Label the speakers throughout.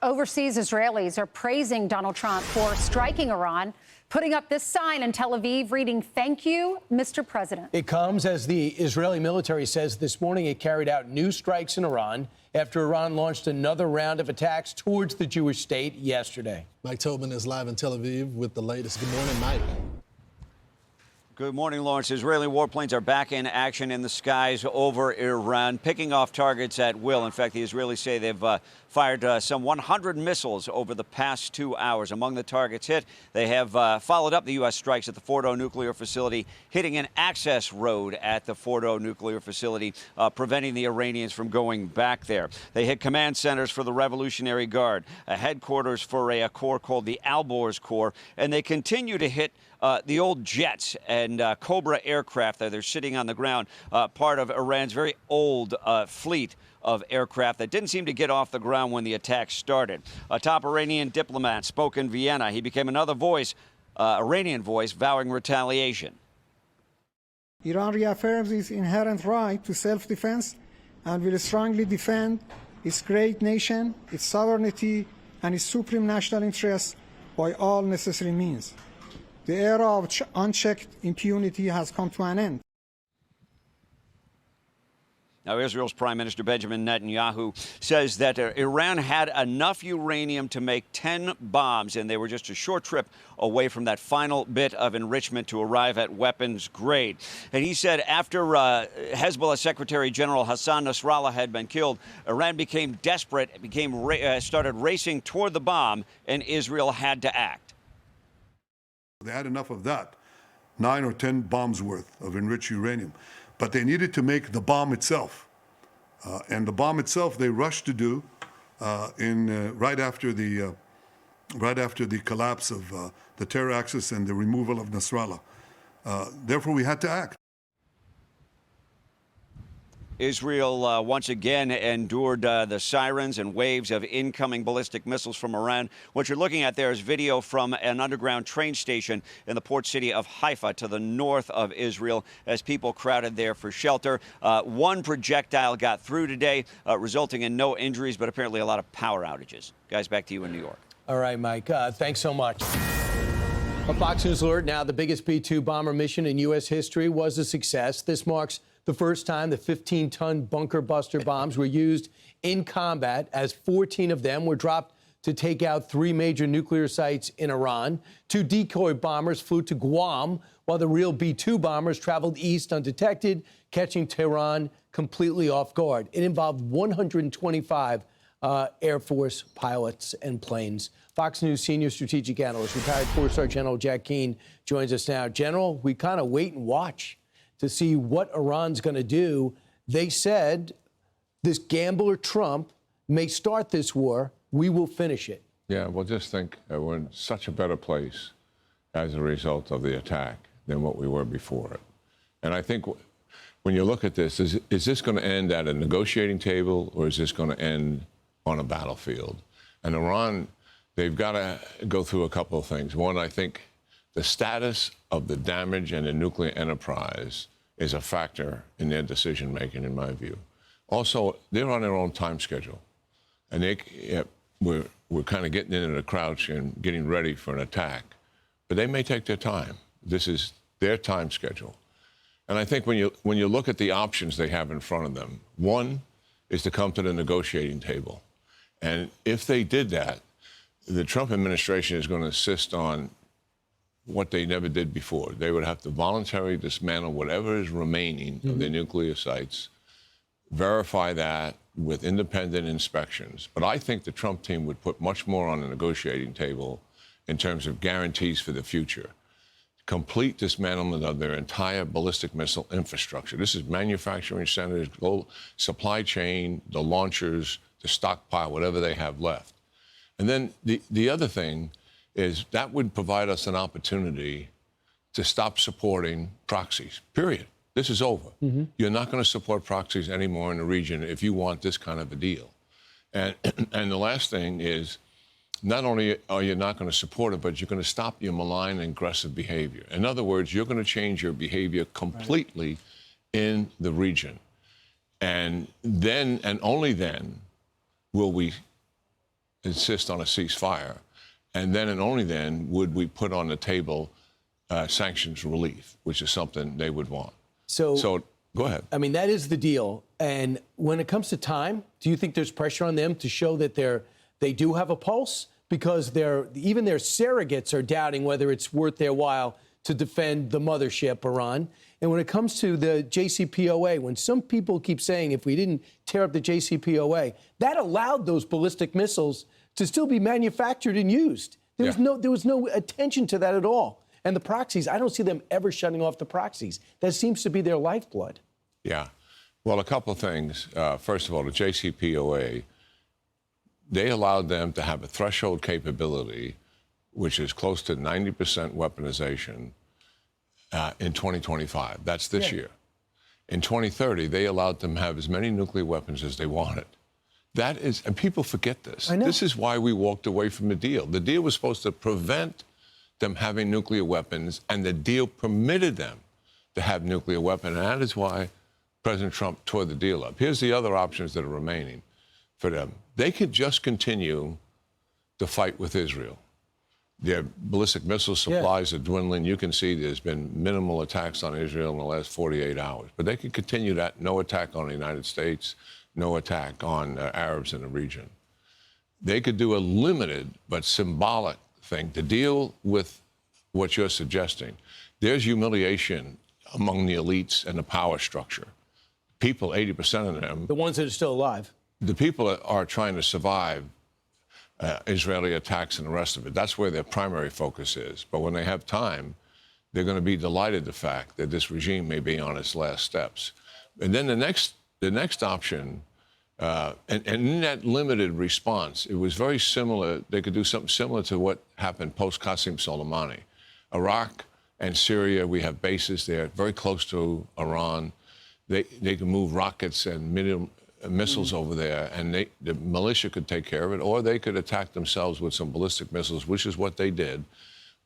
Speaker 1: Overseas Israelis are praising Donald Trump for striking Iran, putting up this sign in Tel Aviv reading, "Thank you, Mr. President."
Speaker 2: It comes as the Israeli military says this morning it carried out new strikes in Iran after Iran launched another round of attacks towards the Jewish state yesterday.
Speaker 3: Mike Tobin is live in Tel Aviv with the latest. Good morning, Mike.
Speaker 4: Good morning, Lawrence. Israeli warplanes are back in action in the skies over Iran, picking off targets at will. In fact, the Israelis say they've fired some 100 missiles over the past 2 hours. Among the targets hit, they have followed up the U.S. strikes at the Fordo nuclear facility, hitting an access road at the Fordo nuclear facility, preventing the Iranians from going back there. They hit command centers for the Revolutionary Guard, a headquarters for a corps called the Alborz Corps, and they continue to hit the old jets and Cobra aircraft that are sitting on the ground, part of Iran's very old fleet of aircraft that didn't seem to get off the ground when the attack started. A top Iranian diplomat spoke in Vienna. He became another voice, Iranian voice, vowing retaliation.
Speaker 5: Iran reaffirms its inherent right to self-defense and will strongly defend its great nation, its sovereignty, and its supreme national interests by all necessary means. The era of unchecked impunity has come to an end.
Speaker 4: Now, Israel's Prime Minister Benjamin Netanyahu says that Iran had enough uranium to make 10 bombs, and they were just a short trip away from that final bit of enrichment to arrive at weapons grade. And he said after Hezbollah Secretary General Hassan Nasrallah had been killed, Iran became desperate, started racing toward the bomb, and Israel had to act.
Speaker 6: They had enough of that, 9 or 10 bombs worth of enriched uranium. But they needed to make the bomb itself. And the bomb itself they rushed to do right after the collapse of the terror axis and the removal of Nasrallah. Therefore, we had to act.
Speaker 4: Israel once again endured the sirens and waves of incoming ballistic missiles from Iran. What you're looking at there is video from an underground train station in the port city of Haifa to the north of Israel as people crowded there for shelter. One projectile got through today, resulting in no injuries, but apparently a lot of power outages. Guys, back to you in New York.
Speaker 2: All right, Mike. Thanks so much. A Fox News alert now. The biggest B-2 bomber mission in U.S. history was a success. This marks the first time the 15-ton bunker buster bombs were used in combat, as 14 of them were dropped to take out 3 major nuclear sites in Iran. 2 decoy bombers flew to Guam, while the real B-2 bombers traveled east undetected, catching Tehran completely off guard. It involved 125 Air Force pilots and planes. Fox News senior strategic analyst, retired 4-star General Jack Keane, joins us now. General, we kind of wait and watch to see what Iran's going to do. They said this gambler Trump may start this war. We will finish it.
Speaker 7: Yeah, well, just think we're in such a better place as a result of the attack than what we were before it. And I think when you look at this, is this going to end at a negotiating table, or is this going to end on a battlefield? And Iran, they've got to go through a couple of things. One, I think the status of the damage and the nuclear enterprise is a factor in their decision-making, in my view. Also, they're on their own time schedule. And we're kind of getting into the crouch and getting ready for an attack. But they may take their time. This is their time schedule. And I think when you look at the options they have in front of them, one is to come to the negotiating table. And if they did that, the Trump administration is going to insist on what they never did before. They would have to voluntarily dismantle whatever is remaining of their nuclear sites, verify that with independent inspections. But I think the Trump team would put much more on the negotiating table in terms of guarantees for the future. Complete dismantlement of their entire ballistic missile infrastructure. This is manufacturing centers, supply chain, the launchers, the stockpile, whatever they have left. And then the other thing is that would provide us an opportunity to stop supporting proxies, period. This is over. You're not going to support proxies anymore in the region if you want this kind of a deal. And the last thing is, not only are you not going to support it, but you're going to stop your malign and aggressive behavior. In other words, you're going to change your behavior completely in the region. And then, and only then, will we insist on a ceasefire. And then and only then would we put on the table sanctions relief, which is something they would want. So go ahead.
Speaker 2: I mean, that is the deal. And when it comes to time, do you think there's pressure on them to show that they do have a pulse? Because even their surrogates are doubting whether it's worth their while to defend the mothership, Iran. And when it comes to the JCPOA, when some people keep saying if we didn't tear up the JCPOA, that allowed those ballistic missiles to still be manufactured and used. There was no attention to that at all. And the proxies, I don't see them ever shutting off the proxies. That seems to be their lifeblood.
Speaker 7: Yeah. Well, a couple of things. First of all, the JCPOA, they allowed them to have a threshold capability, which is close to 90% weaponization in 2025. That's this year. In 2030, they allowed them to have as many nuclear weapons as they wanted. That is, and people forget this.
Speaker 2: I know.
Speaker 7: This is why we walked away from the deal. The deal was supposed to prevent them having nuclear weapons, and the deal permitted them to have nuclear weapons. And that is why President Trump tore the deal up. Here's the other options that are remaining for them. They could just continue to fight with Israel. Their ballistic missile supplies are dwindling. You can see there's been minimal attacks on Israel in the last 48 hours. But they could continue that. No attack on the United States, no attack on Arabs in the region. They could do a limited but symbolic thing to deal with what you're suggesting. There's humiliation among the elites and the power structure. People, 80% of them,
Speaker 2: The ones that are still alive.
Speaker 7: the people that are trying to survive Israeli attacks and the rest of it. That's where their primary focus is. But when they have time, they're going to be delighted the fact that this regime may be on its last steps. And then the next option, and in that limited response, it was very similar. They could do something similar to what happened post-Qasem Soleimani. Iraq and Syria, we have bases there very close to Iran. They can move rockets and missiles over there, and the militia could take care of it, or they could attack themselves with some ballistic missiles, which is what they did.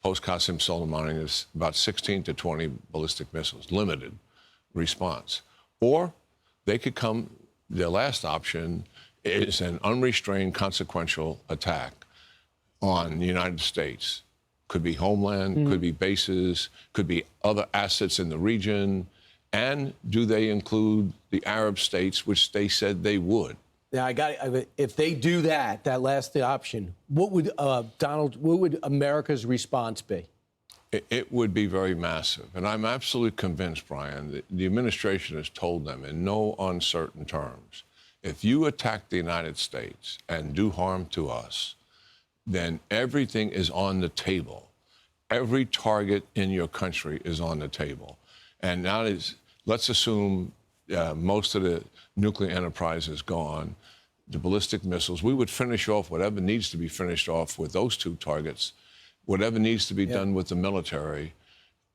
Speaker 7: Post-Qasem Soleimani is about 16 to 20 ballistic missiles, limited response. Or they could come, their last option is an unrestrained consequential attack on the United States. Could be homeland, could be bases, could be other assets in the region. And do they include the Arab states, which they said they would?
Speaker 2: Now, if they do that last option, what would what would America's response be?
Speaker 7: It would be very massive. And I'm absolutely convinced, Brian, that the administration has told them in no uncertain terms, if you attack the United States and do harm to us, then everything is on the table. Every target in your country is on the table. And now let's assume most of the nuclear enterprise is gone, the ballistic missiles. We would finish off whatever needs to be finished off with those two targets, whatever needs to be done with the military.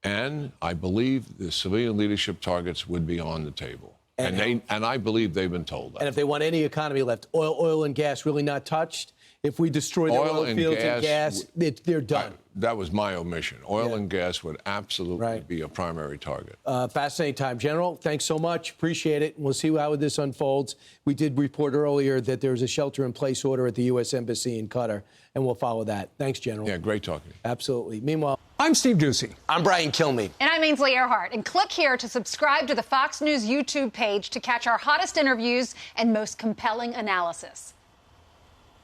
Speaker 7: And I believe the civilian leadership targets would be on the table. And I believe they've been told that.
Speaker 2: And if they want any economy left, oil and gas really not touched? If we destroy the oil fields and gas, they're done.
Speaker 7: That was my omission. Oil and gas would absolutely be a primary target.
Speaker 2: Fascinating time. General, thanks so much. Appreciate it. We'll see how this unfolds. We did report earlier that there's a shelter-in-place order at the U.S. Embassy in Qatar, and we'll follow that. Thanks, General.
Speaker 7: Yeah, great talking to you.
Speaker 2: Absolutely. Meanwhile,
Speaker 8: I'm Steve Doocy.
Speaker 2: I'm Brian Kilmeade.
Speaker 9: And I'm Ainsley Earhart. And click here to subscribe to the Fox News YouTube page to catch our hottest interviews and most compelling analysis.